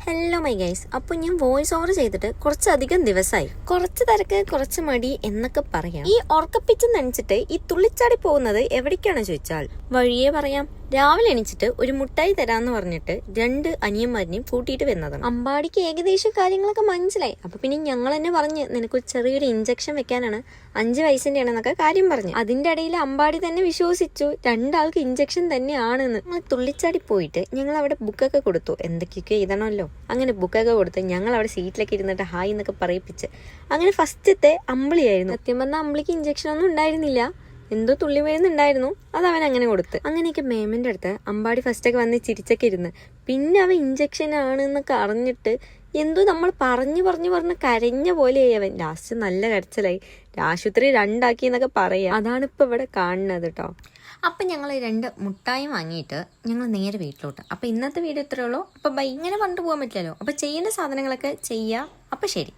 Hello my guys. അപ്പോൾ ഞാൻ voice over ചെയ്തിട്ട് കുറച്ചധികം ദിവസമായി. കുറച്ച് തിരക്ക്, കുറച്ച് മടി എന്നൊക്കെ പറയാം. ഈ ഉറക്കപ്പിച്ച് നനച്ചിട്ട് ഈ തുള്ളിച്ചാടി പോകുന്നത് എവിടേക്കാണ് ചോദിച്ചാൽ വഴിയേ പറയാം. രാവിലെ എണീച്ചിട്ട് ഒരു മുട്ടായി തരാന്ന് പറഞ്ഞിട്ട് 2 അനിയന്മാരിനെയും കൂട്ടിയിട്ട് വരുന്നതാണ്. അമ്പാടിക്ക് ഏകദേശം കാര്യങ്ങളൊക്കെ മനസ്സിലായി. അപ്പൊ പിന്നെ ഞങ്ങൾ തന്നെ പറഞ്ഞ് നിനക്ക് ചെറിയൊരു ഇഞ്ചക്ഷൻ വെക്കാനാണ്, 5 വയസ്സിന്റെ ആണെന്നൊക്കെ കാര്യം പറഞ്ഞു. അതിന്റെ ഇടയിൽ അമ്പാടി തന്നെ വിശ്വസിച്ചു 2 ആൾക്ക് ഇഞ്ചക്ഷൻ തന്നെയാണെന്ന്. ഞങ്ങൾ തുള്ളിച്ചാടി പോയിട്ട് ഞങ്ങൾ അവിടെ ബുക്കൊക്കെ കൊടുത്തു, എന്തൊക്കെയൊക്കെ എഴുതണമല്ലോ. അങ്ങനെ ബുക്കൊക്കെ കൊടുത്ത് ഞങ്ങൾ അവിടെ സീറ്റിലൊക്കെ ഇരുന്നിട്ട് ഹായ് എന്നൊക്കെ പറയിപ്പിച്ച് അങ്ങനെ ഫസ്റ്റത്തെ അമ്പിളിയായിരുന്നു. സത്യം പറഞ്ഞാൽ അമ്പിളിക്ക് ഇഞ്ചക്ഷൻ ഒന്നും ഉണ്ടായിരുന്നില്ല, എന്തോ തുള്ളി വീഴുന്നുണ്ടായിരുന്നു, അത് അവൻ അങ്ങനെ കൊടുത്ത്. അങ്ങനെയൊക്കെ മേമന്റെ അടുത്ത് അമ്പാടി ഫസ്റ്റൊക്കെ വന്ന് ചിരിച്ചൊക്കെ ഇരുന്ന്, പിന്നെ അവൻ ഇഞ്ചക്ഷൻ ആണെന്നൊക്കെ അറിഞ്ഞിട്ട് എന്തോ നമ്മൾ പറഞ്ഞ് കരഞ്ഞ പോലെയായി അവൻ. ലാസ്റ്റ് നല്ല കരച്ചിലായി, ആശുപത്രി 2 ആക്കി എന്നൊക്കെ പറയാം. അതാണ് ഇപ്പൊ ഇവിടെ കാണുന്നത് കേട്ടോ. അപ്പം ഞങ്ങൾ 2 മുട്ടായും വാങ്ങിയിട്ട് ഞങ്ങൾ നേരെ വീട്ടിലോട്ട്. അപ്പം ഇന്നത്തെ വീഡിയോ ഇത്രയേ ഉള്ളൂ. അപ്പം ഇങ്ങനെ കൊണ്ടുപോകാൻ പറ്റില്ലല്ലോ. അപ്പം ചെയ്യേണ്ട സാധനങ്ങളൊക്കെ ചെയ്യുക. അപ്പം ശരി.